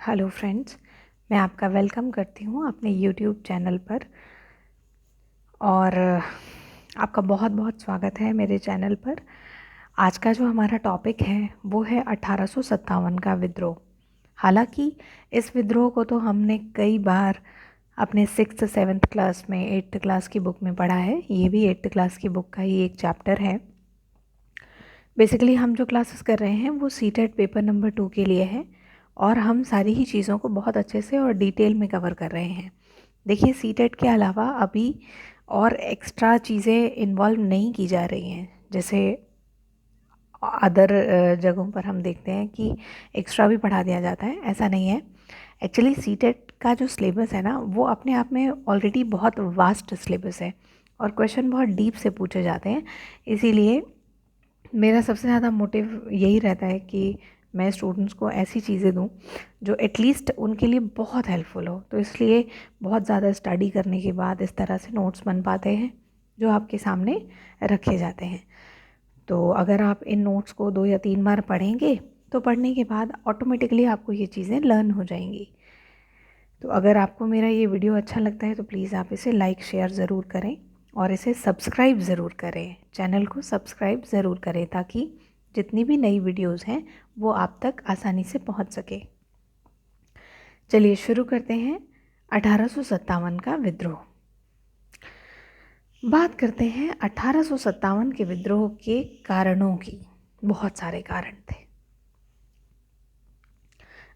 Hello friends, मैं आपका welcome करती हूँ अपने यूट्यूब चैनल पर। और आपका बहुत बहुत स्वागत है मेरे चैनल पर। आज का जो हमारा टॉपिक है वो है 1857 का विद्रोह। हालांकि इस विद्रोह को तो हमने कई बार अपने 6th-7th क्लास में 8th क्लास की बुक में पढ़ा है। ये भी 8th क्लास की बुक का ही एक चैप्टर है। बेसिकली हम जो क्लासेस कर रहे हैं वो सीटेट पेपर नंबर 2 के लिए है और हम सारी ही चीज़ों को बहुत अच्छे से और डिटेल में कवर कर रहे हैं। देखिए, सीटेट के अलावा अभी और एक्स्ट्रा चीज़ें इन्वॉल्व नहीं की जा रही हैं। जैसे अदर जगहों पर हम देखते हैं कि एक्स्ट्रा भी पढ़ा दिया जाता है, ऐसा नहीं है। एक्चुअली सीटेट का जो सिलेबस है ना, वो अपने आप में ऑलरेडी बहुत वास्ट सिलेबस है और क्वेश्चन बहुत डीप से पूछे जाते हैं। इसीलिए मेरा सबसे ज़्यादा मोटिव यही रहता है कि मैं स्टूडेंट्स को ऐसी चीज़ें दूं जो एटलीस्ट उनके लिए बहुत हेल्पफुल हो। तो इसलिए बहुत ज़्यादा स्टडी करने के बाद इस तरह से नोट्स बन पाते हैं जो आपके सामने रखे जाते हैं। तो अगर आप इन नोट्स को 2 या 3 बार पढ़ेंगे तो पढ़ने के बाद ऑटोमेटिकली आपको ये चीज़ें लर्न हो जाएंगी। तो अगर आपको मेरा ये वीडियो अच्छा लगता है तो प्लीज़ आप इसे लाइक शेयर ज़रूर करें और इसे सब्सक्राइब ज़रूर करें। चैनल को सब्सक्राइब ज़रूर करें ताकि जितनी भी नई वीडियोस हैं वो आप तक आसानी से पहुंच सके। चलिए शुरू करते हैं 1857 का विद्रोह। बात करते हैं 1857 के विद्रोह के कारणों की। बहुत सारे कारण थे।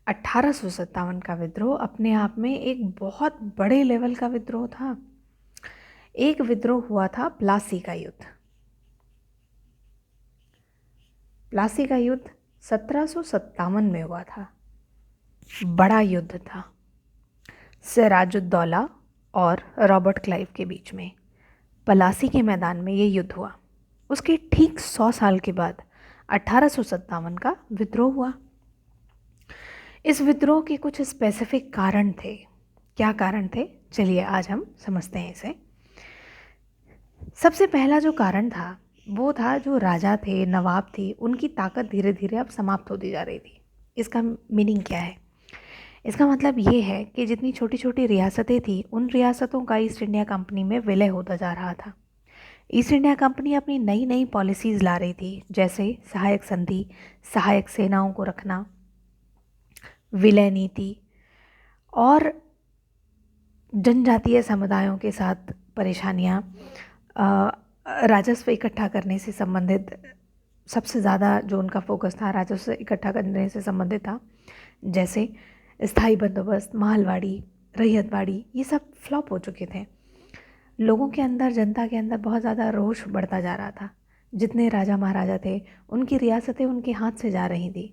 1857 का विद्रोह अपने आप में एक बहुत बड़े लेवल का विद्रोह था। एक विद्रोह हुआ था प्लासी का युद्ध। प्लासी का युद्ध 1757 में हुआ था। बड़ा युद्ध था सिराजुद्दौला और रॉबर्ट क्लाइव के बीच में। प्लासी के मैदान में ये युद्ध हुआ। उसके ठीक 100 साल के बाद 1857 का विद्रोह हुआ। इस विद्रोह के कुछ स्पेसिफिक कारण थे। क्या कारण थे, चलिए आज हम समझते हैं इसे। सबसे पहला जो कारण था वो था जो राजा थे, नवाब थे, उनकी ताकत धीरे धीरे अब समाप्त होती जा रही थी। इसका मीनिंग क्या है? इसका मतलब ये है कि जितनी छोटी छोटी रियासतें थी उन रियासतों का ईस्ट इंडिया कंपनी में विलय होता जा रहा था। ईस्ट इंडिया कंपनी अपनी नई नई पॉलिसीज़ ला रही थी, जैसे सहायक संधि, सहायक सेनाओं को रखना, विलय नीति और जनजातीय समुदायों के साथ परेशानियाँ, राजस्व इकट्ठा करने से संबंधित। सबसे ज़्यादा जो उनका फोकस था राजस्व इकट्ठा करने से संबंधित था, जैसे स्थायी बंदोबस्त, महलवाड़ी, रैयतवाड़ी, ये सब फ्लॉप हो चुके थे। लोगों के अंदर, जनता के अंदर बहुत ज़्यादा रोष बढ़ता जा रहा था। जितने राजा महाराजा थे उनकी रियासतें उनके हाथ से जा रही थी।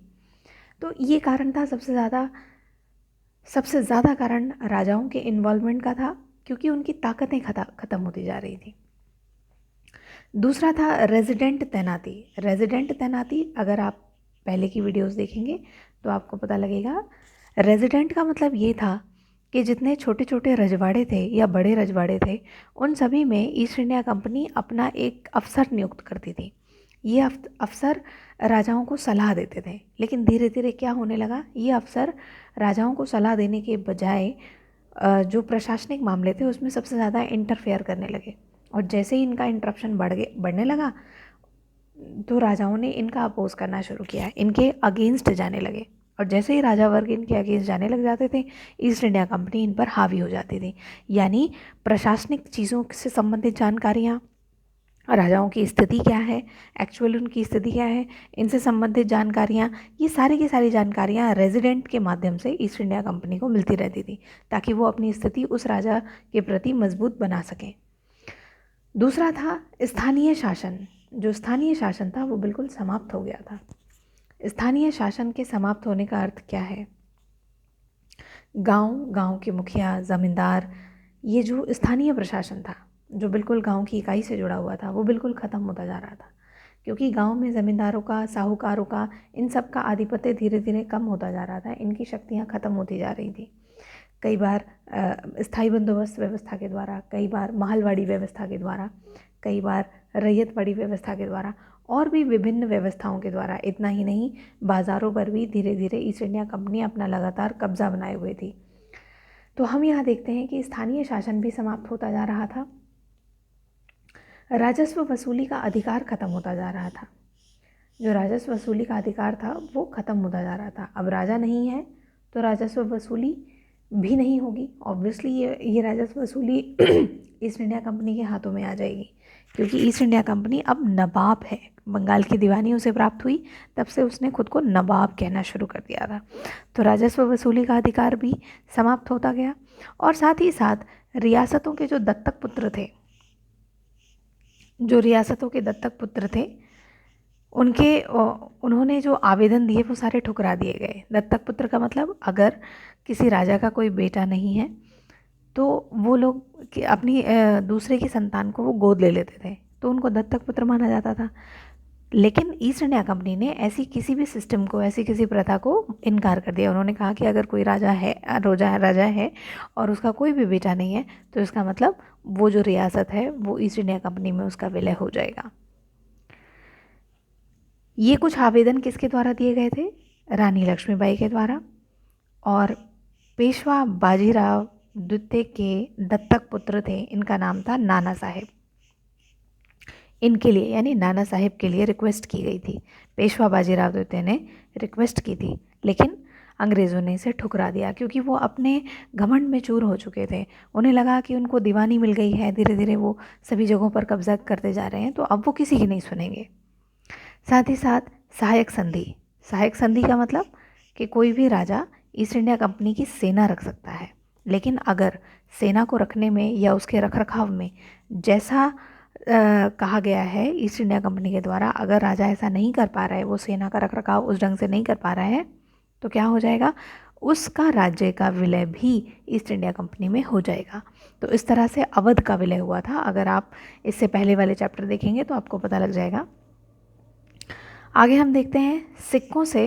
तो ये कारण था सबसे ज़्यादा कारण राजाओं के इन्वॉल्वमेंट का था, क्योंकि उनकी ताकतें ख़त्म होती जा रही थी। दूसरा था रेजिडेंट तैनाती। रेजिडेंट तैनाती अगर आप पहले की वीडियोस देखेंगे तो आपको पता लगेगा। रेजिडेंट का मतलब ये था कि जितने छोटे छोटे रजवाड़े थे या बड़े रजवाड़े थे उन सभी में ईस्ट इंडिया कंपनी अपना एक अफसर नियुक्त करती थी। ये अफसर राजाओं को सलाह देते थे, लेकिन धीरे धीरे क्या होने लगा, ये अफसर राजाओं को सलाह देने के बजाय जो प्रशासनिक मामले थे उसमें सबसे ज़्यादा इंटरफेयर करने लगे। और जैसे ही इनका इंटरप्शन बढ़ने लगा तो राजाओं ने इनका अपोज करना शुरू किया, इनके अगेंस्ट जाने लगे। और जैसे ही राजा वर्ग इनके अगेंस्ट जाने लग जाते थे, ईस्ट इंडिया कंपनी इन पर हावी हो जाती थी। यानी प्रशासनिक चीज़ों से संबंधित जानकारियाँ, राजाओं की स्थिति क्या है, एक्चुअल उनकी स्थिति क्या है, इनसे संबंधित जानकारियाँ, ये सारी की सारी जानकारियाँ रेजिडेंट के माध्यम से ईस्ट इंडिया कंपनी को मिलती रहती थी, ताकि वो अपनी स्थिति उस राजा के प्रति मजबूत बना सकें। दूसरा था स्थानीय शासन। जो स्थानीय शासन था वो बिल्कुल समाप्त हो गया था। स्थानीय शासन के समाप्त होने का अर्थ क्या है? गांव के मुखिया, ज़मींदार, ये जो स्थानीय प्रशासन था जो बिल्कुल गांव की इकाई से जुड़ा हुआ था वो बिल्कुल ख़त्म होता जा रहा था, क्योंकि गांव में ज़मींदारों का, साहूकारों का, इन सब का आधिपत्य धीरे धीरे कम होता जा रहा था। इनकी शक्तियाँ ख़त्म होती जा रही थी। कई बार स्थायी बंदोबस्त व्यवस्था के द्वारा, कई बार महलवाड़ी व्यवस्था के द्वारा, कई बार रैयतवाड़ी व्यवस्था के द्वारा, और भी विभिन्न व्यवस्थाओं के द्वारा। इतना ही नहीं, बाज़ारों पर भी धीरे धीरे ईस्ट इंडिया कंपनी अपना लगातार कब्जा बनाए हुए थी। तो हम यहाँ देखते हैं कि स्थानीय शासन भी समाप्त होता जा रहा था, राजस्व वसूली का अधिकार खत्म होता जा रहा था। जो राजस्व वसूली का अधिकार था वो खत्म होता जा रहा था। अब राजा नहीं है तो राजस्व वसूली भी नहीं होगी। ऑब्वियसली ये राजस्व वसूली ईस्ट इंडिया कंपनी के हाथों में आ जाएगी, क्योंकि ईस्ट इंडिया कंपनी अब नवाब है। बंगाल की दीवानी उसे प्राप्त हुई, तब से उसने खुद को नवाब कहना शुरू कर दिया था। तो राजस्व वसूली का अधिकार भी समाप्त होता गया, और साथ ही साथ रियासतों के जो दत्तक पुत्र थे, उन्होंने जो आवेदन दिए वो सारे ठुकरा दिए गए। दत्तक पुत्र का मतलब, अगर किसी राजा का कोई बेटा नहीं है तो वो लोग अपनी दूसरे की संतान को वो गोद ले लेते थे, तो उनको दत्तक पुत्र माना जाता था। लेकिन ईस्ट इंडिया कंपनी ने ऐसी किसी भी सिस्टम को, ऐसी किसी प्रथा को इनकार कर दिया। उन्होंने कहा कि अगर कोई राजा है और उसका कोई भी बेटा नहीं है तो इसका मतलब वो जो रियासत है वो ईस्ट इंडिया कंपनी में उसका विलय हो जाएगा। ये कुछ आवेदन किसके द्वारा दिए गए थे? रानी लक्ष्मीबाई के द्वारा। और पेशवा बाजीराव द्वितीय के दत्तक पुत्र थे, इनका नाम था नाना साहेब। इनके लिए, यानी नाना साहेब के लिए रिक्वेस्ट की गई थी। पेशवा बाजीराव द्वितीय ने रिक्वेस्ट की थी, लेकिन अंग्रेज़ों ने इसे ठुकरा दिया, क्योंकि वो अपने घमंड में चूर हो चुके थे। उन्हें लगा कि उनको दीवानी मिल गई है, धीरे धीरे वो सभी जगहों पर कब्जा करते जा रहे हैं, तो अब वो किसी की नहीं सुनेंगे। साथ ही साथ सहायक संधि का मतलब कि कोई भी राजा ईस्ट इंडिया कंपनी की सेना रख सकता है, लेकिन अगर सेना को रखने में या उसके रखरखाव में जैसा कहा गया है ईस्ट इंडिया कंपनी के द्वारा, अगर राजा ऐसा नहीं कर पा रहा है, वो सेना का रखरखाव उस ढंग से नहीं कर पा रहा है, तो क्या हो जाएगा? उसका राज्य का विलय भी ईस्ट इंडिया कंपनी में हो जाएगा। तो इस तरह से अवध का विलय हुआ था। अगर आप इससे पहले वाले चैप्टर देखेंगे तो आपको पता लग जाएगा। आगे हम देखते हैं, सिक्कों से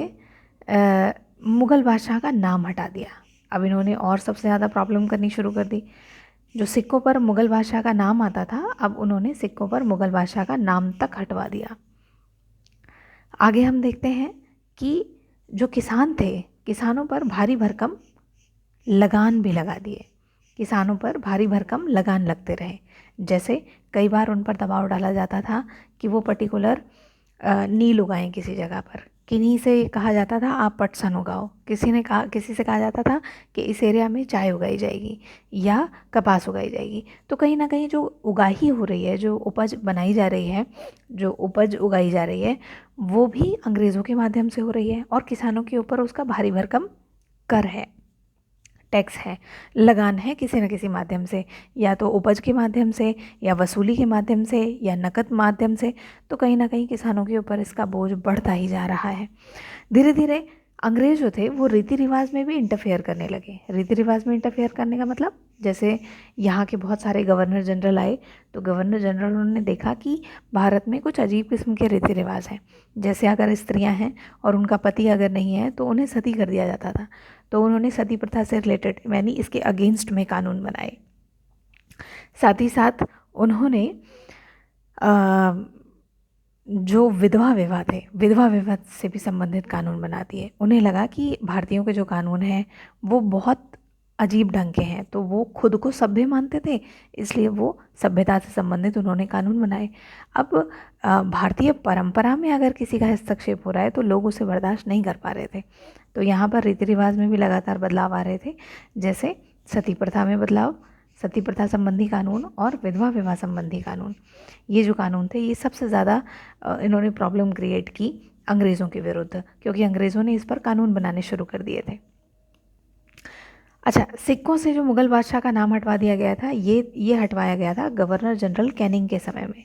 मुग़ल बादशाह का नाम हटा दिया। अब इन्होंने और सबसे ज़्यादा प्रॉब्लम करनी शुरू कर दी। जो सिक्कों पर मुग़ल बादशाह का नाम आता था, अब उन्होंने सिक्कों पर मुग़ल बादशाह का नाम तक हटवा दिया। आगे हम देखते हैं कि जो किसान थे, किसानों पर भारी भरकम लगान भी लगा दिए। किसानों पर भारी भरकम लगान लगते रहे। जैसे कई बार उन पर दबाव डाला जाता था कि वो पर्टिकुलर नील उगाएं किसी जगह पर। किन्हीं से कहा जाता था आप पटसन उगाओ, किसी से कहा जाता था कि इस एरिया में चाय उगाई जाएगी या कपास उगाई जाएगी। तो कहीं ना कहीं जो उगाही हो रही है, जो उपज बनाई जा रही है, जो उपज उगाई जा रही है, वो भी अंग्रेज़ों के माध्यम से हो रही है, और किसानों के ऊपर उसका भारी भरकम कर है, टैक्स है, लगान है, किसी न किसी माध्यम से, या तो उपज के माध्यम से, या वसूली के माध्यम से, या नकद माध्यम से। तो कहीं ना कहीं किसानों के ऊपर इसका बोझ बढ़ता ही जा रहा है। धीरे धीरे अंग्रेज़ जो थे वो रीति रिवाज में भी इंटरफेयर करने लगे। रीति रिवाज में इंटरफेयर करने का मतलब, जैसे यहाँ के बहुत सारे गवर्नर जनरल आए, तो गवर्नर जनरल उन्होंने देखा कि भारत में कुछ अजीब किस्म के रीति रिवाज हैं। जैसे अगर स्त्रियाँ हैं और उनका पति अगर नहीं है तो उन्हें सती कर दिया जाता था। तो उन्होंने सती प्रथा से रिलेटेड, यानी इसके अगेंस्ट में कानून बनाए। साथ ही साथ उन्होंने जो विधवा विवाह थे, विधवा विवाह से भी संबंधित कानून बना दिए। उन्हें लगा कि भारतीयों के जो कानून हैं वो बहुत अजीब ढंग के हैं, तो वो खुद को सभ्य मानते थे, इसलिए वो सभ्यता से संबंधित उन्होंने कानून बनाए। अब भारतीय परंपरा में अगर किसी का हस्तक्षेप हो रहा है तो लोग उसे बर्दाश्त नहीं कर पा रहे थे। तो यहाँ पर रीति रिवाज में भी लगातार बदलाव आ रहे थे। जैसे सती प्रथा में बदलाव, सती प्रथा संबंधी कानून और विधवा विवाह संबंधी कानून, ये जो कानून थे ये सबसे ज़्यादा इन्होंने प्रॉब्लम क्रिएट की अंग्रेज़ों के विरुद्ध, क्योंकि अंग्रेज़ों ने इस पर कानून बनाने शुरू कर दिए थे। अच्छा, सिक्कों से जो मुग़ल बादशाह का नाम हटवा दिया गया था, ये हटवाया गया था गवर्नर जनरल कैनिंग के समय में।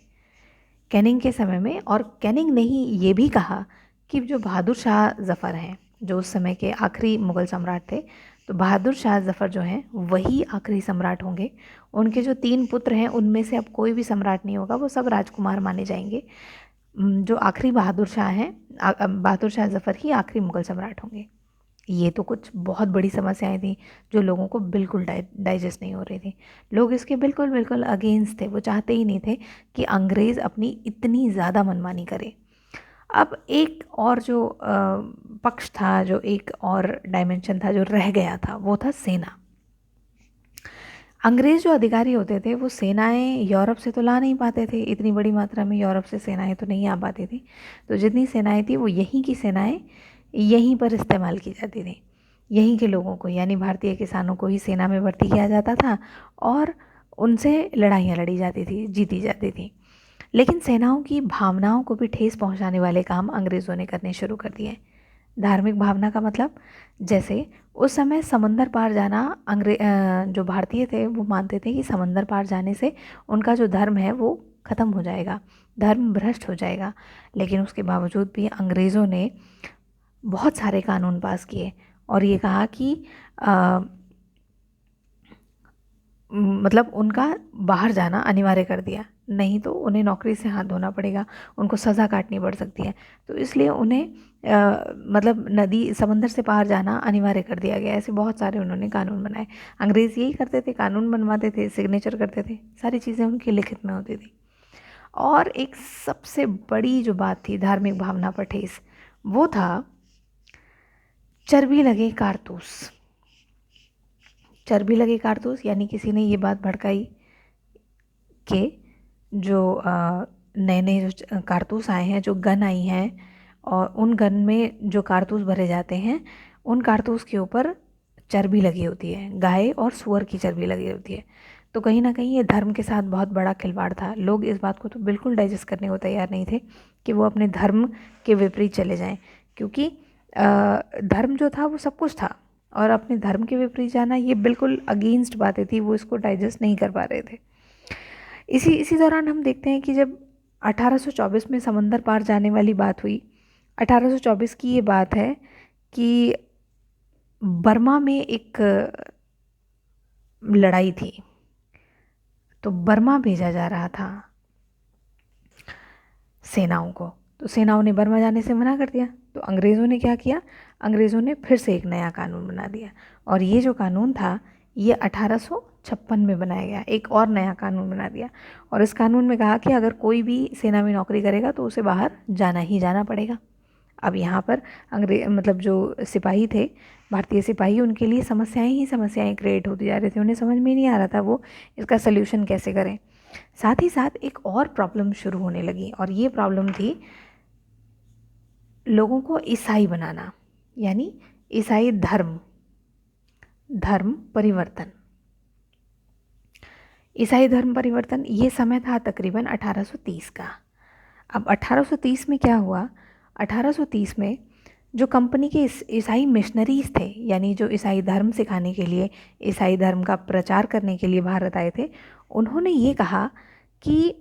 कैनिंग के समय में, और कैनिंग ने ही ये भी कहा कि जो बहादुर शाह ज़फ़र हैं, जो उस समय के आखिरी मुग़ल सम्राट थे, तो बहादुर शाह ज़फ़र जो हैं वही आखिरी सम्राट होंगे। उनके जो 3 पुत्र हैं उनमें से अब कोई भी सम्राट नहीं होगा, वो सब राजकुमार माने जाएंगे। जो आखिरी बहादुर शाह हैं, बहादुर शाह ज़फ़र ही आखिरी मुग़ल सम्राट होंगे। ये तो कुछ बहुत बड़ी समस्याएं थी जो लोगों को बिल्कुल डाइजेस्ट नहीं हो रही थी। लोग इसके बिल्कुल बिल्कुल अगेंस्ट थे। वो चाहते ही नहीं थे कि अंग्रेज़ अपनी इतनी ज़्यादा मनमानी करे। अब एक और जो पक्ष था, जो एक और डायमेंशन था जो रह गया था, वो था सेना। अंग्रेज़ जो अधिकारी होते थे वो सेनाएं यूरोप से तो ला नहीं पाते थे, इतनी बड़ी मात्रा में यूरोप से सेनाएं तो नहीं आ पाती थी। तो जितनी सेनाएं थी वो यहीं की सेनाएं यहीं पर इस्तेमाल की जाती थी। यहीं के लोगों को यानी भारतीय किसानों को ही सेना में भर्ती किया जाता था और उनसे लड़ाइयाँ लड़ी जाती थी, जीती जाती थी। लेकिन सेनाओं की भावनाओं को भी ठेस पहुंचाने वाले काम अंग्रेज़ों ने करने शुरू कर दिए। धार्मिक भावना का मतलब, जैसे उस समय समंदर पार जाना, जो भारतीय थे वो मानते थे कि समंदर पार जाने से उनका जो धर्म है वो ख़त्म हो जाएगा, धर्म भ्रष्ट हो जाएगा। लेकिन उसके बावजूद भी अंग्रेज़ों ने बहुत सारे कानून पास किए और ये कहा कि मतलब उनका बाहर जाना अनिवार्य कर दिया, नहीं तो उन्हें नौकरी से हाथ धोना पड़ेगा, उनको सज़ा काटनी पड़ सकती है। तो इसलिए उन्हें मतलब नदी समंदर से पार जाना अनिवार्य कर दिया गया। ऐसे बहुत सारे उन्होंने कानून बनाए। अंग्रेज़ यही करते थे, कानून बनवाते थे, सिग्नेचर करते थे, सारी चीज़ें उनकी लिखित में होती थी। और एक सबसे बड़ी जो बात थी धार्मिक भावना पर ठेस, वो था चर्बी लगे कारतूस। चर्बी लगे कारतूस यानी किसी ने ये बात भड़काई कि जो नए नए जो कारतूस आए हैं, जो गन आई हैं, और उन गन में जो कारतूस भरे जाते हैं उन कारतूस के ऊपर चर्बी लगी होती है, गाय और सूअर की चर्बी लगी होती है। तो कहीं ना कहीं ये धर्म के साथ बहुत बड़ा खिलवाड़ था। लोग इस बात को तो बिल्कुल डाइजेस्ट करने को तैयार नहीं थे कि वो अपने धर्म के विपरीत चले जाएं, क्योंकि धर्म जो था वो सब कुछ था और अपने धर्म के विपरीत जाना ये बिल्कुल अगेंस्ट बातें थी। वो इसको डाइजेस्ट नहीं कर पा रहे थे। इसी दौरान हम देखते हैं कि जब 1824 में समंदर पार जाने वाली बात हुई, 1824 की ये बात है कि बर्मा में एक लड़ाई थी, तो बर्मा भेजा जा रहा था सेनाओं को। तो सेनाओं ने बर्मा जाने से मना कर दिया। तो अंग्रेज़ों ने क्या किया, अंग्रेज़ों ने फिर से एक नया कानून बना दिया और ये जो कानून था ये 1856 में बनाया गया। एक और नया कानून बना दिया और इस कानून में कहा कि अगर कोई भी सेना में नौकरी करेगा तो उसे बाहर जाना ही जाना पड़ेगा। अब यहाँ पर मतलब जो सिपाही थे, भारतीय सिपाही, उनके लिए समस्याएं ही समस्याएं क्रिएट होती जा रही थी। उन्हें समझ में नहीं आ रहा था वो इसका सल्यूशन कैसे करें। साथ ही साथ एक और प्रॉब्लम शुरू होने लगी और ये प्रॉब्लम थी लोगों को ईसाई बनाना, यानी ईसाई धर्म परिवर्तन। ईसाई धर्म परिवर्तन ये समय था तकरीबन 1830 का। अब 1830 में क्या हुआ, 1830 में जो कंपनी के ईसाई मिशनरीज थे, यानी जो ईसाई धर्म सिखाने के लिए, ईसाई धर्म का प्रचार करने के लिए भारत आए थे, उन्होंने ये कहा कि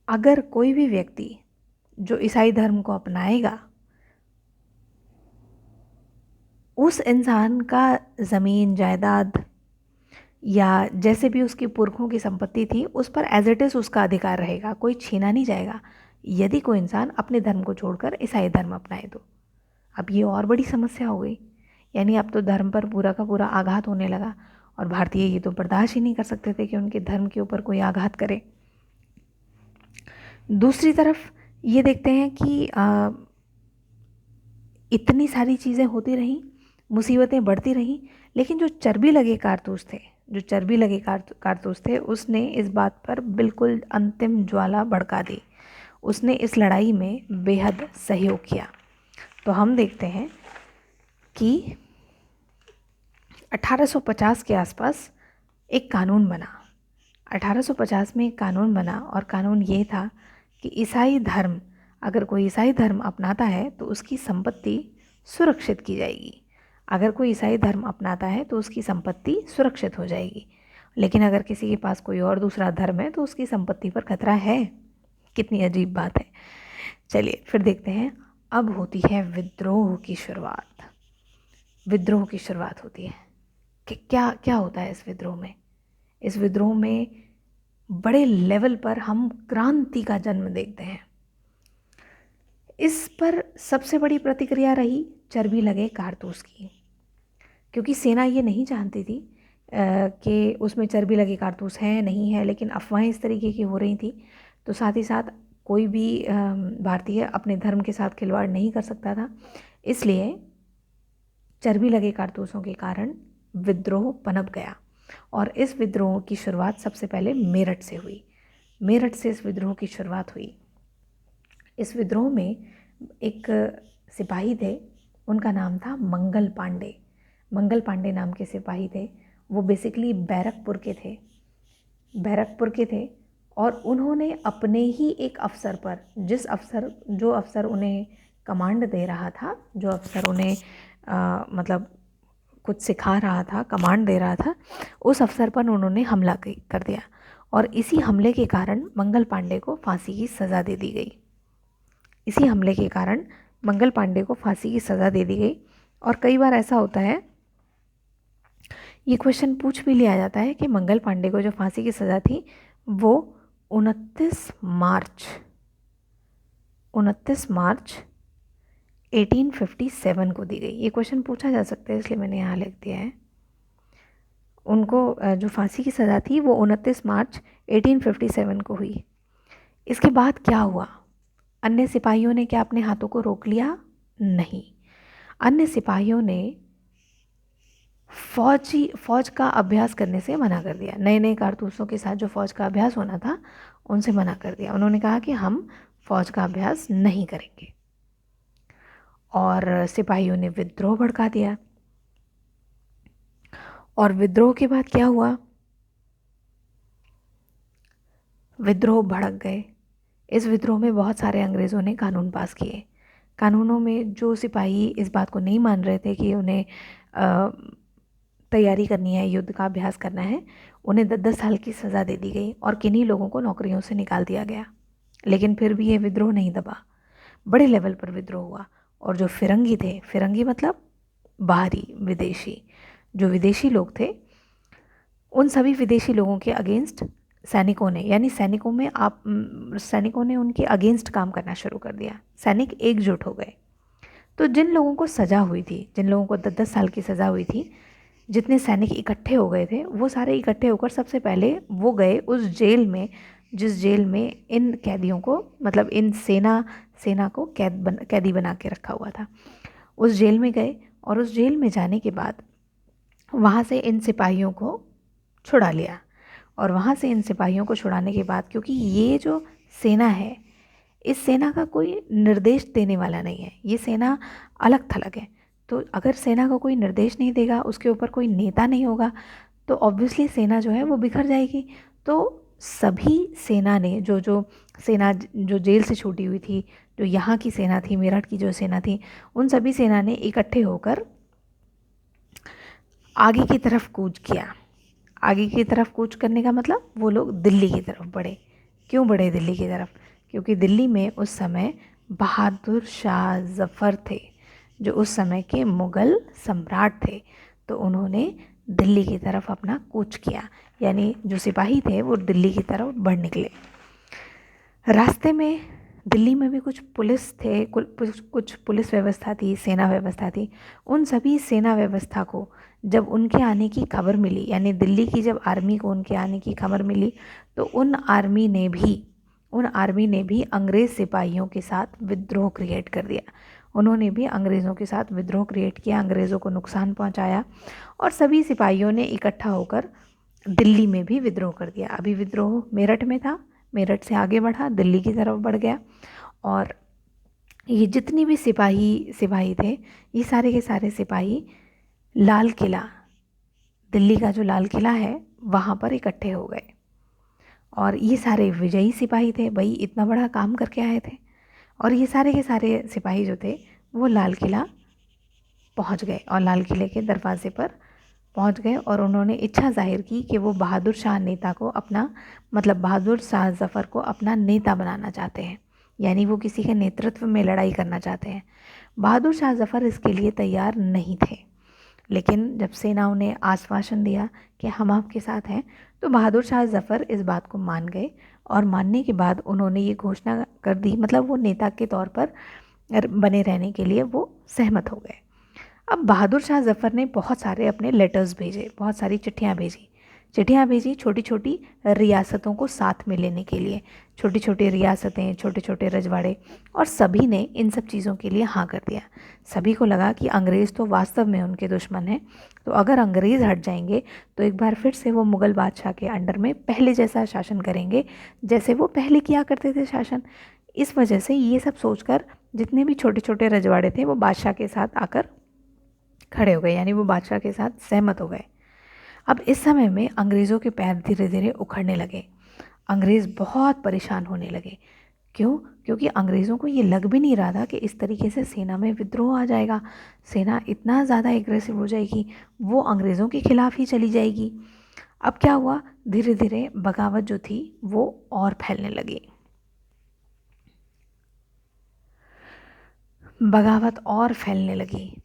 अगर कोई भी व्यक्ति जो ईसाई धर्म को अपनाएगा उस इंसान का ज़मीन जायदाद या जैसे भी उसकी पुरखों की संपत्ति थी उस पर एज इट इज़ उसका अधिकार रहेगा, कोई छीना नहीं जाएगा यदि कोई इंसान अपने धर्म को छोड़कर ईसाई धर्म अपनाए तो। अब ये और बड़ी समस्या हो गई, यानी अब तो धर्म पर पूरा का पूरा आघात होने लगा और भारतीय ये तो बर्दाश्त ही नहीं कर सकते थे कि उनके धर्म के ऊपर कोई आघात करे। दूसरी तरफ ये देखते हैं कि इतनी सारी चीज़ें होती रहीं, मुसीबतें बढ़ती रहीं, लेकिन जो चर्बी लगे कारतूस थे, जो चर्बी लगे कारतूस थे, उसने इस बात पर बिल्कुल अंतिम ज्वाला भड़का दी। उसने इस लड़ाई में बेहद सहयोग किया। तो हम देखते हैं कि 1850 के आसपास एक कानून बना। 1850 में एक कानून बना और कानून ये था कि ईसाई धर्म, अगर कोई ईसाई धर्म अपनाता है तो उसकी संपत्ति सुरक्षित की जाएगी। अगर कोई ईसाई धर्म अपनाता है तो उसकी संपत्ति सुरक्षित हो जाएगी, लेकिन अगर किसी के पास कोई और दूसरा धर्म है तो उसकी संपत्ति पर खतरा है। कितनी अजीब बात है। चलिए फिर देखते हैं। अब होती है विद्रोह की शुरुआत। विद्रोह की शुरुआत होती है कि क्या क्या होता है इस विद्रोह में। इस विद्रोह में बड़े लेवल पर हम क्रांति का जन्म देखते हैं। इस पर सबसे बड़ी प्रतिक्रिया रही चर्बी लगे कारतूस की, क्योंकि सेना ये नहीं जानती थी कि उसमें चर्बी लगे कारतूस हैं नहीं है, लेकिन अफवाहें इस तरीके की हो रही थी। तो साथ ही साथ कोई भी भारतीय अपने धर्म के साथ खिलवाड़ नहीं कर सकता था। इसलिए चर्बी लगे कारतूसों के कारण विद्रोह पनप गया और इस विद्रोह की शुरुआत सबसे पहले मेरठ से हुई। मेरठ से इस विद्रोह की शुरुआत हुई। इस विद्रोह में एक सिपाही थे, उनका नाम था मंगल पांडे। मंगल पांडे नाम के सिपाही थे। वो बेसिकली बैरकपुर के थे, बैरकपुर के थे। और उन्होंने अपने ही एक अफसर पर, जो अफसर उन्हें कमांड दे रहा था, जो अफसर उन्हें मतलब कुछ सिखा रहा था, कमांड दे रहा था, उस अफसर पर उन्होंने हमला कर दिया और इसी हमले के कारण मंगल पांडे को फांसी की सज़ा दे दी गई। इसी हमले के कारण मंगल पांडे को फांसी की सज़ा दे दी गई। और कई बार ऐसा होता है, ये क्वेश्चन पूछ भी लिया जाता है कि मंगल पांडे को जो फांसी की सज़ा थी वो 29 मार्च 1857 को दी गई। ये क्वेश्चन पूछा जा सकता है, इसलिए मैंने यहाँ लिख दिया है। उनको जो फांसी की सज़ा थी वो 29 मार्च 1857 को हुई। इसके बाद क्या हुआ? अन्य सिपाहियों ने क्या अपने हाथों को रोक लिया? नहीं। अन्य सिपाहियों ने फौज का अभ्यास करने से मना कर दिया। नए नए कारतूसों के साथ जो फौज का अभ्यास होना था उनसे मना कर दिया। उन्होंने कहा कि हम फौज का अभ्यास नहीं करेंगे और सिपाहियों ने विद्रोह भड़का दिया। और विद्रोह के बाद क्या हुआ? विद्रोह भड़क गए। इस विद्रोह में बहुत सारे अंग्रेज़ों ने कानून पास किए। कानूनों में जो सिपाही इस बात को नहीं मान रहे थे कि उन्हें तैयारी करनी है, युद्ध का अभ्यास करना है, उन्हें 10-10 साल की सज़ा दे दी गई और किन्हीं लोगों को नौकरियों से निकाल दिया गया। लेकिन फिर भी ये विद्रोह नहीं दबा, बड़े लेवल पर विद्रोह हुआ। और जो फिरंगी थे, फिरंगी मतलब बाहरी, विदेशी, जो विदेशी लोग थे, उन सभी विदेशी लोगों के अगेंस्ट सैनिकों ने, यानी सैनिकों ने उनके अगेंस्ट काम करना शुरू कर दिया। सैनिक एकजुट हो गए। तो जिन लोगों को सज़ा हुई थी, जिन लोगों को 10-10 साल की सज़ा हुई थी, जितने सैनिक इकट्ठे हो गए थे, वो सारे इकट्ठे होकर सबसे पहले वो गए उस जेल में जिस जेल में इन कैदियों को, मतलब इन सेना को कैदी बना के रखा हुआ था। उस जेल में गए और उस जेल में जाने के बाद वहाँ से इन सिपाहियों को छुड़ा लिया। और वहाँ से इन सिपाहियों को छुड़ाने के बाद, क्योंकि ये जो सेना है, इस सेना का कोई निर्देश देने वाला नहीं है, ये सेना अलग थलग है। तो अगर सेना को कोई निर्देश नहीं देगा, उसके ऊपर कोई नेता नहीं होगा, तो ऑब्वियसली सेना जो है वो बिखर जाएगी। तो सभी सेना ने, जो सेना जो जेल से छूटी हुई थी, जो यहाँ की सेना थी, मेरठ की जो सेना थी, उन सभी सेना ने इकट्ठे होकर आगे की तरफ कूच किया। आगे की तरफ कूच करने का मतलब वो लोग दिल्ली की तरफ बढ़े। क्यों बढ़े दिल्ली की तरफ? क्योंकि दिल्ली में उस समय बहादुर शाह जफ़र थे, जो उस समय के मुग़ल सम्राट थे। तो उन्होंने दिल्ली की तरफ अपना कूच किया, यानी जो सिपाही थे वो दिल्ली की तरफ बढ़ निकले। रास्ते में दिल्ली में भी कुछ पुलिस थे, कुछ पुलिस व्यवस्था थी, सेना व्यवस्था थी। उन सभी सेना व्यवस्था को जब उनके आने की खबर मिली, यानी दिल्ली की जब आर्मी को उनके आने की खबर मिली, तो उन आर्मी ने भी अंग्रेज़ सिपाहियों के साथ विद्रोह क्रिएट कर दिया। उन्होंने भी अंग्रेज़ों के साथ विद्रोह क्रिएट किया, अंग्रेज़ों को नुकसान पहुंचाया और सभी सिपाहियों ने इकट्ठा होकर दिल्ली में भी विद्रोह कर दिया। अभी विद्रोह मेरठ में था, मेरठ से आगे बढ़ा, दिल्ली की तरफ बढ़ गया। और ये जितनी भी सिपाही थे, ये सारे के सारे सिपाही लाल किला, दिल्ली का जो लाल किला है, वहाँ पर इकट्ठे हो गए। और ये सारे विजयी सिपाही थे, भाई इतना बड़ा काम करके आए थे। और ये सारे के सारे सिपाही जो थे वो लाल किला पहुँच गए और लाल किले के दरवाजे पर पहुँच गए और उन्होंने इच्छा जाहिर की कि वो बहादुर शाह नेता को अपना, मतलब बहादुर शाह जफ़र को अपना नेता बनाना चाहते हैं, यानी वो किसी के नेतृत्व में लड़ाई करना चाहते हैं। बहादुर शाह जफ़र इसके लिए तैयार नहीं थे, लेकिन जब सेनाओं ने आश्वासन दिया कि हम आपके साथ हैं, तो बहादुर शाह जफ़र इस बात को मान गए। और मानने के बाद उन्होंने ये घोषणा कर दी, मतलब वो नेता के तौर पर बने रहने के लिए वो सहमत हो गए। अब बहादुर शाह जफ़र ने बहुत सारे अपने लेटर्स भेजे, बहुत सारी चिट्ठियाँ भेजी चिट्ठियाँ भेजी छोटी छोटी रियासतों को साथ में लेने के लिए, छोटी छोटी रियासतें, छोटे छोटे रजवाड़े, और सभी ने इन सब चीज़ों के लिए हाँ कर दिया। सभी को लगा कि अंग्रेज़ तो वास्तव में उनके दुश्मन हैं, तो अगर अंग्रेज़ हट जाएंगे तो एक बार फिर से वो मुग़ल बादशाह के अंडर में पहले जैसा शासन करेंगे जैसे वो पहले किया करते थे शासन। इस वजह से ये सब सोचकर जितने भी छोटे छोटे रजवाड़े थे वो बादशाह के साथ आकर खड़े हो गए, यानी वो बादशाह के साथ सहमत हो गए। अब इस समय में अंग्रेज़ों के पैर धीरे धीरे उखड़ने लगे, अंग्रेज़ बहुत परेशान होने लगे। क्यों? क्योंकि अंग्रेज़ों को ये लग भी नहीं रहा था कि इस तरीके से सेना में विद्रोह आ जाएगा, सेना इतना ज़्यादा एग्रेसिव हो जाएगी, वो अंग्रेज़ों के खिलाफ ही चली जाएगी। अब क्या हुआ, धीरे धीरे बगावत जो थी वो और फैलने लगी, बगावत और फैलने लगी।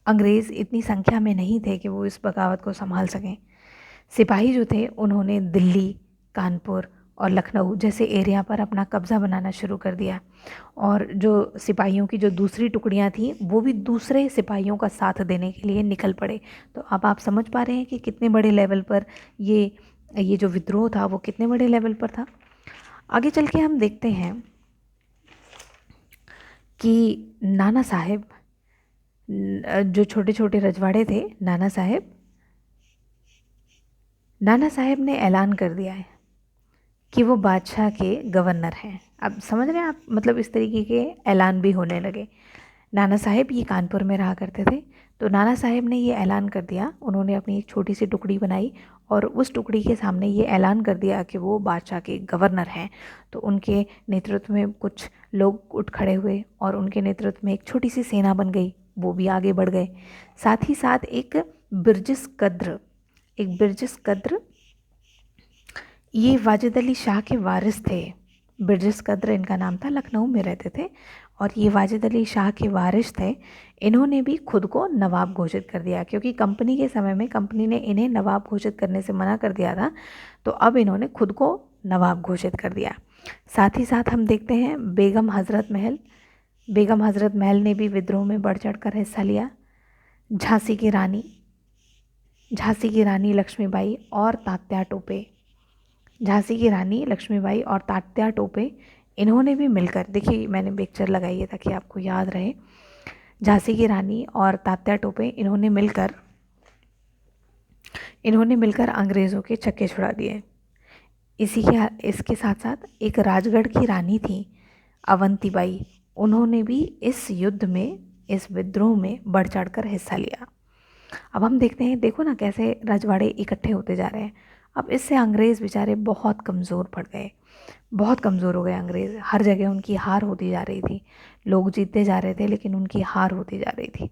अंग्रेज़ इतनी संख्या में नहीं थे कि वो इस बगावत को संभाल सकें। सिपाही जो थे उन्होंने दिल्ली, कानपुर और लखनऊ जैसे एरिया पर अपना कब्ज़ा बनाना शुरू कर दिया, और जो सिपाहियों की जो दूसरी टुकड़ियां थीं वो भी दूसरे सिपाहियों का साथ देने के लिए निकल पड़े। तो अब आप समझ पा रहे हैं कि कितने बड़े लेवल पर ये जो विद्रोह था वो कितने बड़े लेवल पर था। आगे चल के हम देखते हैं कि नाना साहेब, जो छोटे छोटे रजवाड़े थे, नाना साहेब ने ऐलान कर दिया है कि वो बादशाह के गवर्नर हैं। अब समझ रहे हैं आप, मतलब इस तरीके के ऐलान भी होने लगे। नाना साहेब ये कानपुर में रहा करते थे, तो नाना साहेब ने ये ऐलान कर दिया, उन्होंने अपनी एक छोटी सी टुकड़ी बनाई और उस टुकड़ी के सामने ये ऐलान कर दिया कि वो बादशाह के गवर्नर हैं। तो उनके नेतृत्व में कुछ लोग उठ खड़े हुए और उनके नेतृत्व में एक छोटी सी सेना बन गई, वो भी आगे बढ़ गए। साथ ही साथ एक बिरजिस कद्र ये वाजिद अली शाह के वारिस थे। बिरजिस कद्र इनका नाम था, लखनऊ में रहते थे और ये वाजिद अली शाह के वारिस थे। इन्होंने भी खुद को नवाब घोषित कर दिया, क्योंकि कंपनी के समय में कंपनी ने इन्हें नवाब घोषित करने से मना कर दिया था, तो अब इन्होंने खुद को नवाब घोषित कर दिया। साथ ही साथ हम देखते हैं बेगम हज़रत महल ने भी विद्रोह में बढ़ चढ़ कर हिस्सा लिया। झांसी की रानी लक्ष्मीबाई और तात्या टोपे इन्होंने भी मिलकर, देखिए मैंने पिक्चर लगाई है ताकि आपको याद रहे, झांसी की रानी और तात्या टोपे इन्होंने मिलकर अंग्रेज़ों के छक्के छुड़ा दिए। इसके साथ साथ एक राजगढ़ की रानी थी अवंतीबाई, उन्होंने भी इस विद्रोह में बढ़ चढ़ कर हिस्सा लिया। अब हम देखते हैं, देखो ना कैसे रजवाड़े इकट्ठे होते जा रहे हैं। अब इससे अंग्रेज़ बेचारे बहुत कमज़ोर हो गए अंग्रेज़। हर जगह उनकी हार होती जा रही थी, लोग जीतते जा रहे थे लेकिन उनकी हार होती जा रही थी।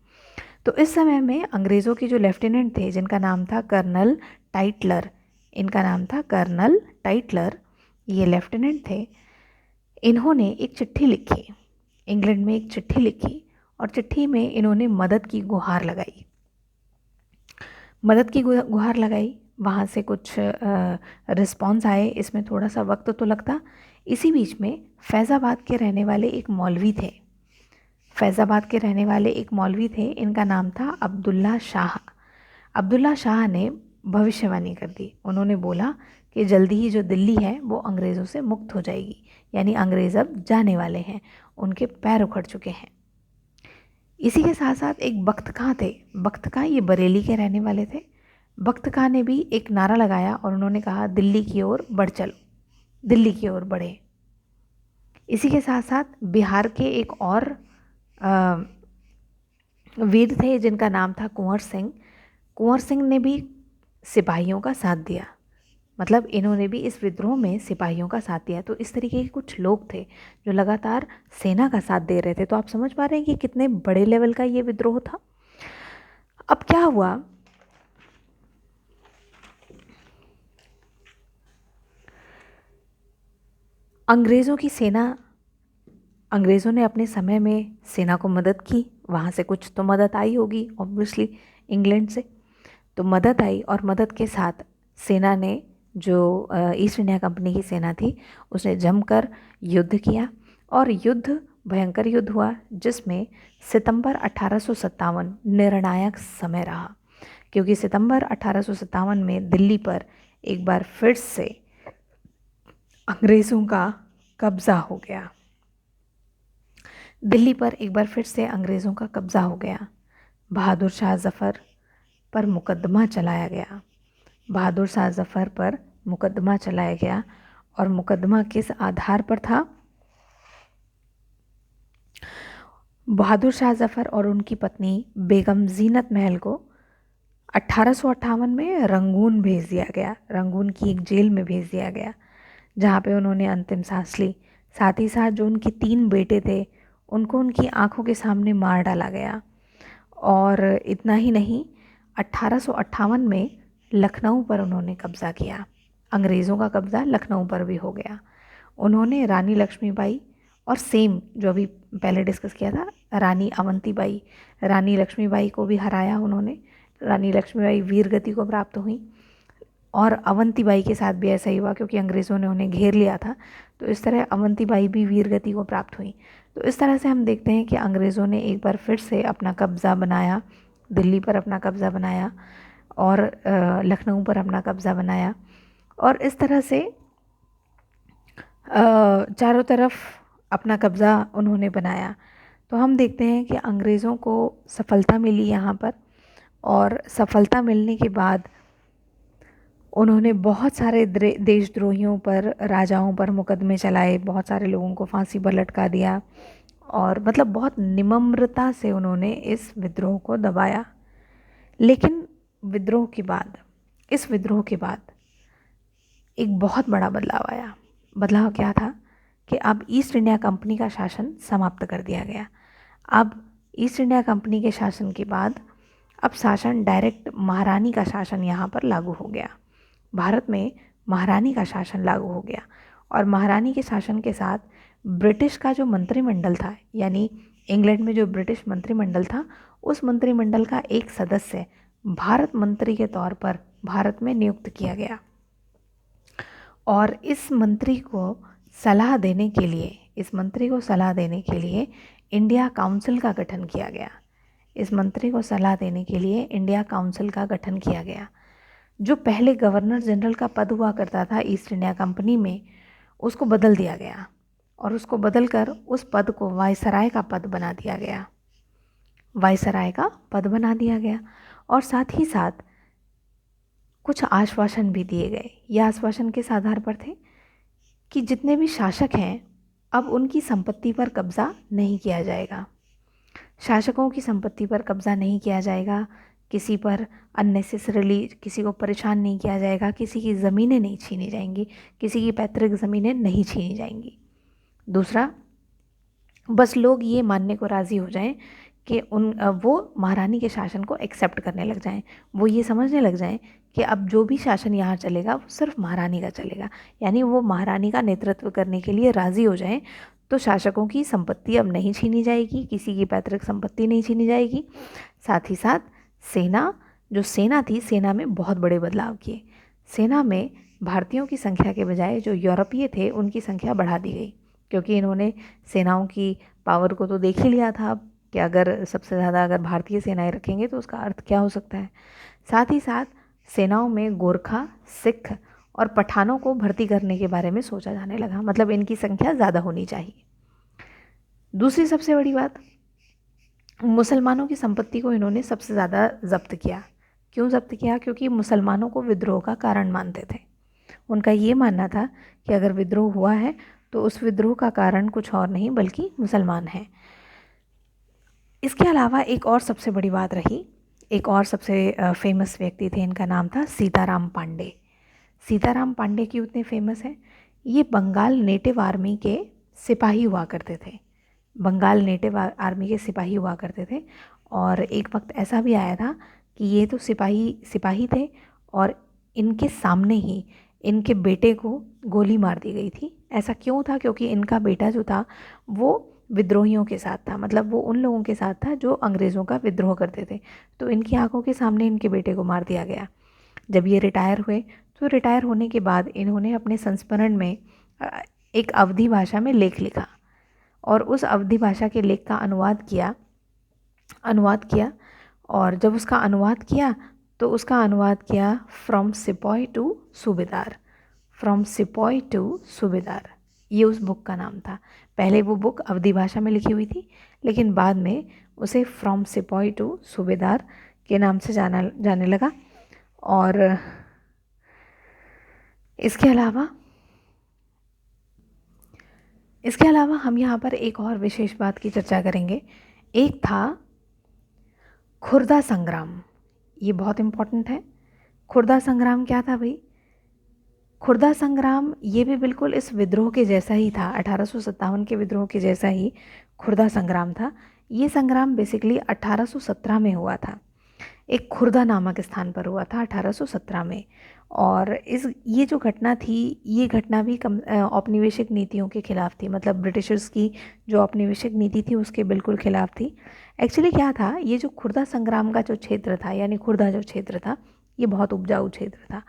तो इस समय में अंग्रेज़ों के जो लेफ्टिनेंट थे, जिनका नाम था कर्नल टाइटलर, ये लेफ्टिनेंट थे। इन्होंने एक चिट्ठी लिखी, इंग्लैंड में एक चिट्ठी लिखी, और चिट्ठी में इन्होंने मदद की गुहार लगाई। वहाँ से कुछ रिस्पॉन्स आए, इसमें थोड़ा सा वक्त तो लगता। इसी बीच में फैज़ाबाद के रहने वाले एक मौलवी थे, इनका नाम था अब्दुल्ला शाह ने भविष्यवाणी कर दी। उन्होंने बोला कि जल्दी ही जो दिल्ली है वो अंग्रेज़ों से मुक्त हो जाएगी, यानी अंग्रेज़ अब जाने वाले हैं, उनके पैर उखड़ चुके हैं। इसी के साथ साथ एक बख्त खां ये बरेली के रहने वाले थे। बख्त खां ने भी एक नारा लगाया और उन्होंने कहा, दिल्ली की ओर बढ़े। इसी के साथ साथ बिहार के एक और वीर थे जिनका नाम था कुंवर सिंह ने भी सिपाहियों का साथ दिया, मतलब इन्होंने भी इस विद्रोह में सिपाहियों का साथ दिया। तो इस तरीके के कुछ लोग थे जो लगातार सेना का साथ दे रहे थे। तो आप समझ पा रहे हैं कि कितने बड़े लेवल का ये विद्रोह था। अब क्या हुआ, अंग्रेज़ों ने अपने समय में सेना को मदद की, वहाँ से कुछ तो मदद आई होगी ऑब्वियसली इंग्लैंड से, तो मदद आई, और मदद के साथ सेना ने, जो ईस्ट इंडिया कंपनी की सेना थी, उसने जमकर युद्ध किया, और भयंकर युद्ध हुआ, जिसमें सितंबर 1857 निर्णायक समय रहा, क्योंकि सितंबर 1857 में दिल्ली पर एक बार फिर से अंग्रेज़ों का कब्ज़ा हो गया। दिल्ली पर एक बार फिर से अंग्रेज़ों का कब्ज़ा हो गया। बहादुर शाह ज़फ़र पर मुकदमा चलाया गया। बहादुर शाह ज़फ़र पर मुकदमा चलाया गया और मुकदमा किस आधार पर था? बहादुर शाह ज़फ़र और उनकी पत्नी बेगम ज़ीनत महल को 1858 में रंगून भेज दिया गया। रंगून की एक जेल में भेज दिया गया जहाँ पे उन्होंने अंतिम सांस ली। साथ ही साथ जो उनके 3 बेटे थे उनको उनकी आंखों के सामने मार डाला गया। और इतना ही नहीं, 1858 में लखनऊ पर उन्होंने कब्ज़ा किया। अंग्रेज़ों का कब्ज़ा लखनऊ पर भी हो गया। उन्होंने रानी लक्ष्मीबाई और सेम जो अभी पहले डिस्कस किया था रानी लक्ष्मीबाई को भी हराया उन्होंने। रानी लक्ष्मीबाई वीर गति को प्राप्त हुई और अवंतीबाई के साथ भी ऐसा ही हुआ क्योंकि अंग्रेज़ों ने उन्हें घेर लिया था। तो इस तरह अवंतीबाई भी वीर गति को प्राप्त हुई। तो इस तरह से हम देखते हैं कि अंग्रेज़ों ने एक बार फिर से अपना कब्ज़ा बनाया, दिल्ली पर अपना कब्ज़ा बनाया और लखनऊ पर अपना कब्ज़ा बनाया और इस तरह से चारों तरफ अपना कब्ज़ा उन्होंने बनाया। तो हम देखते हैं कि अंग्रेज़ों को सफलता मिली यहाँ पर और सफलता मिलने के बाद उन्होंने बहुत सारे देशद्रोहियों पर, राजाओं पर मुकदमे चलाए, बहुत सारे लोगों को फांसी पर लटका दिया और मतलब बहुत निमम्रता से उन्होंने इस विद्रोह को दबाया। लेकिन इस विद्रोह के बाद एक बहुत बड़ा बदलाव आया। बदलाव क्या था कि अब ईस्ट इंडिया कंपनी का शासन समाप्त कर दिया गया। अब ईस्ट इंडिया कंपनी के शासन के बाद अब शासन डायरेक्ट महारानी का शासन यहाँ पर लागू हो गया। भारत में महारानी का शासन लागू हो गया और महारानी के शासन के साथ ब्रिटिश का जो मंत्रिमंडल था, यानी इंग्लैंड में जो ब्रिटिश मंत्रिमंडल था, उस मंत्रिमंडल का एक सदस्य भारत मंत्री के तौर पर भारत में नियुक्त किया गया और इस मंत्री को सलाह देने के लिए इंडिया काउंसिल का गठन किया गया। इस मंत्री को सलाह देने के लिए इंडिया काउंसिल का गठन किया गया। जो पहले गवर्नर जनरल का पद हुआ करता था ईस्ट इंडिया कंपनी में, उसको बदल दिया गया और उसको बदलकर उस पद को वायसराय का पद बना दिया गया। और साथ ही साथ कुछ आश्वासन भी दिए गए। यह आश्वासन किस आधार पर थे कि जितने भी शासक हैं अब उनकी संपत्ति पर कब्ज़ा नहीं किया जाएगा। शासकों की संपत्ति पर कब्ज़ा नहीं किया जाएगा, किसी पर अननेसेसरली किसी को परेशान नहीं किया जाएगा, किसी की ज़मीनें नहीं छीनी जाएंगी, किसी की पैतृक ज़मीनें नहीं छीनी जाएंगी। दूसरा, बस लोग ये मानने को राज़ी हो जाएं कि वो महारानी के शासन को एक्सेप्ट करने लग जाएं, वो ये समझने लग जाएं कि अब जो भी शासन यहाँ चलेगा वो सिर्फ महारानी का चलेगा, यानी वो महारानी का नेतृत्व करने के लिए राज़ी हो जाएं। तो शासकों की संपत्ति अब नहीं छीनी जाएगी, किसी की पैतृक संपत्ति नहीं छीनी जाएगी। साथ ही साथ सेना थी, सेना में बहुत बड़े बदलाव किए। सेना में भारतीयों की संख्या के बजाय जो यूरोपीय थे उनकी संख्या बढ़ा दी गई, क्योंकि इन्होंने सेनाओं की पावर को तो देख ही लिया था कि अगर सबसे ज़्यादा अगर भारतीय सेनाएं रखेंगे तो उसका अर्थ क्या हो सकता है। साथ ही साथ सेनाओं में गोरखा, सिख और पठानों को भर्ती करने के बारे में सोचा जाने लगा, मतलब इनकी संख्या ज़्यादा होनी चाहिए। दूसरी सबसे बड़ी बात, मुसलमानों की संपत्ति को इन्होंने सबसे ज़्यादा जब्त किया। क्यों जब्त किया? क्योंकि मुसलमानों को विद्रोह का कारण मानते थे। उनका ये मानना था कि अगर विद्रोह हुआ है तो उस विद्रोह का कारण कुछ और नहीं बल्कि मुसलमान हैं। इसके अलावा एक और सबसे बड़ी बात रही, एक और सबसे फेमस व्यक्ति थे, इनका नाम था सीताराम पांडे। सीताराम पांडे क्यों इतने फेमस हैं? ये बंगाल नेटिव आर्मी के सिपाही हुआ करते थे। और एक वक्त ऐसा भी आया था कि ये तो सिपाही थे और इनके सामने ही इनके बेटे को गोली मार दी गई थी। ऐसा क्यों था? क्योंकि इनका बेटा जो था वो विद्रोहियों के साथ था, मतलब वो उन लोगों के साथ था जो अंग्रेज़ों का विद्रोह करते थे। तो इनकी आंखों के सामने इनके बेटे को मार दिया गया। जब ये रिटायर हुए तो रिटायर होने के बाद इन्होंने अपने संस्मरण में एक अवधी भाषा में लेख लिखा और उस अवधी भाषा के लेख का अनुवाद किया और जब उसका अनुवाद किया तो उसका अनुवाद किया फ्रॉम सिपॉय टू सूबेदार, फ्रॉम सिपॉय टू सूबेदार, ये उस बुक का नाम था। पहले वो बुक अवधी भाषा में लिखी हुई थी, लेकिन बाद में उसे फ्रॉम सिपॉय टू सूबेदार के नाम से जाने लगा। और इसके अलावा हम यहाँ पर एक और विशेष बात की चर्चा करेंगे। एक था खुर्दा संग्राम, ये बहुत इम्पोर्टेंट है। खुर्दा संग्राम क्या था भाई? खुर्दा संग्राम ये भी बिल्कुल इस विद्रोह के जैसा ही था, 1857 के विद्रोह के जैसा ही खुर्दा संग्राम था। ये संग्राम बेसिकली 1817 में हुआ था, एक खुर्दा नामक स्थान पर हुआ था 1817 में। और ये जो घटना थी, ये घटना भी औपनिवेशिक नीतियों के खिलाफ थी, मतलब ब्रिटिशर्स की जो औपनिवेशिक नीति थी उसके बिल्कुल खिलाफ थी। एक्चुअली क्या था, ये जो खुर्दा संग्राम का जो क्षेत्र था, यानी खुर्दा जो क्षेत्र था, ये बहुत उपजाऊ क्षेत्र था।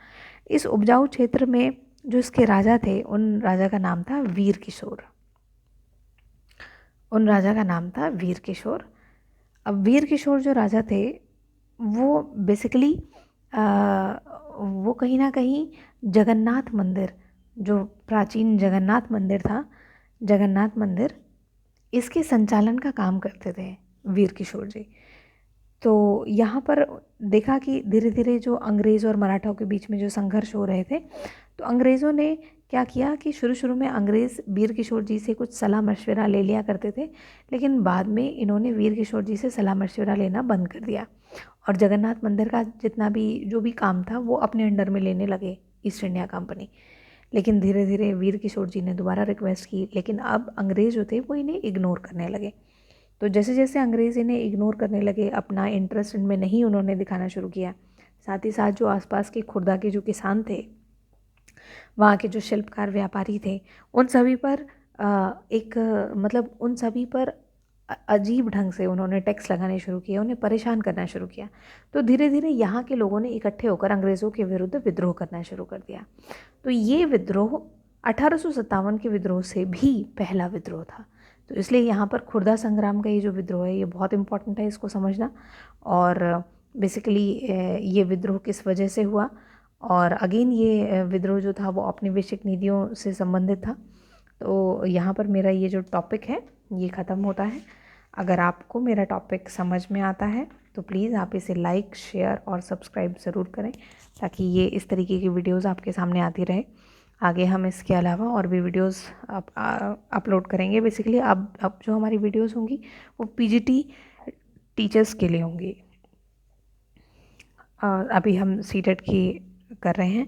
इस उपजाऊ क्षेत्र में जो इसके राजा थे, उन राजा का नाम था वीर किशोर। उन राजा का नाम था वीर किशोर। अब वीर किशोर जो राजा थे वो बेसिकली वो कहीं ना कहीं जगन्नाथ मंदिर, जो प्राचीन जगन्नाथ मंदिर था, जगन्नाथ मंदिर, इसके संचालन का काम करते थे वीर किशोर जी। तो यहाँ पर देखा कि धीरे धीरे जो अंग्रेज़ और मराठाओं के बीच में जो संघर्ष हो रहे थे, तो अंग्रेज़ों ने क्या किया कि शुरू शुरू में अंग्रेज़ वीर किशोर जी से कुछ सलाह मशवरा ले लिया करते थे, लेकिन बाद में इन्होंने वीर किशोर जी से सलाह मशवरा लेना बंद कर दिया और जगन्नाथ मंदिर का जितना भी जो भी काम था वो अपने अंडर में लेने लगे ईस्ट इंडिया कंपनी। लेकिन धीरे धीरे वीर किशोर जी ने दोबारा रिक्वेस्ट की, लेकिन अब अंग्रेज़ जो थे वो इन्हें इग्नोर करने लगे। तो जैसे जैसे अंग्रेज़ इन्हें इग्नोर करने लगे, अपना इंटरेस्ट इनमें नहीं उन्होंने दिखाना शुरू किया, साथ ही साथ जो आसपास के खुर्दा के जो किसान थे, वहाँ के जो शिल्पकार व्यापारी थे, उन सभी पर उन सभी पर अजीब ढंग से उन्होंने टैक्स लगाने शुरू किए, उन्हें परेशान करना शुरू किया। तो धीरे धीरे यहाँ के लोगों ने इकट्ठे होकर अंग्रेज़ों के विरुद्ध विद्रोह करना शुरू कर दिया। तो ये विद्रोह 1857 के विद्रोह से भी पहला विद्रोह था। तो इसलिए यहाँ पर खुर्दा संग्राम का ये जो विद्रोह है ये बहुत इम्पॉर्टेंट है इसको समझना। और बेसिकली ये विद्रोह किस वजह से हुआ, और अगेन ये विद्रोह जो था वो औपनिवेशिक नीतियों से संबंधित था। तो यहाँ पर मेरा ये जो टॉपिक है ये ख़त्म होता है। अगर आपको मेरा टॉपिक समझ में आता है तो प्लीज़ आप इसे लाइक, शेयर और सब्सक्राइब ज़रूर करें, ताकि ये इस तरीके की वीडियोज़ आपके सामने आती रहे। आगे हम इसके अलावा और भी वीडियोज़ अपलोड करेंगे। बेसिकली अब जो हमारी वीडियोज़ होंगी वो पीजीटी टीचर्स के लिए होंगी। अभी हम सीटेट की कर रहे हैं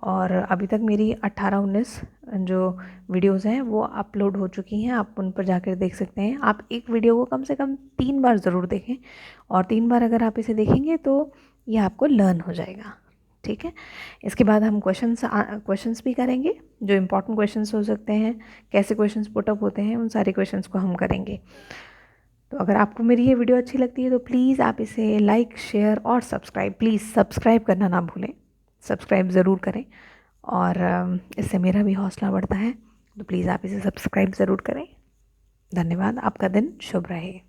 और अभी तक मेरी 18-19 जो वीडियोस हैं वो अपलोड हो चुकी हैं, आप उन पर जाकर देख सकते हैं। आप एक वीडियो को कम से कम 3 बार ज़रूर देखें, और 3 बार अगर आप इसे देखेंगे तो ये आपको लर्न हो जाएगा, ठीक है। इसके बाद हम क्वेश्चंस भी करेंगे, जो इम्पोर्टेंट क्वेश्चंस हो सकते हैं, कैसे क्वेश्चंस पुटअप होते हैं, उन सारे क्वेश्चंस को हम करेंगे। तो अगर आपको मेरी ये वीडियो अच्छी लगती है तो प्लीज़ आप इसे लाइक, शेयर और प्लीज़ सब्सक्राइब करना ना भूलें, सब्सक्राइब ज़रूर करें। और इससे मेरा भी हौसला बढ़ता है, तो प्लीज़ आप इसे सब्सक्राइब ज़रूर करें। धन्यवाद, आपका दिन शुभ रहे।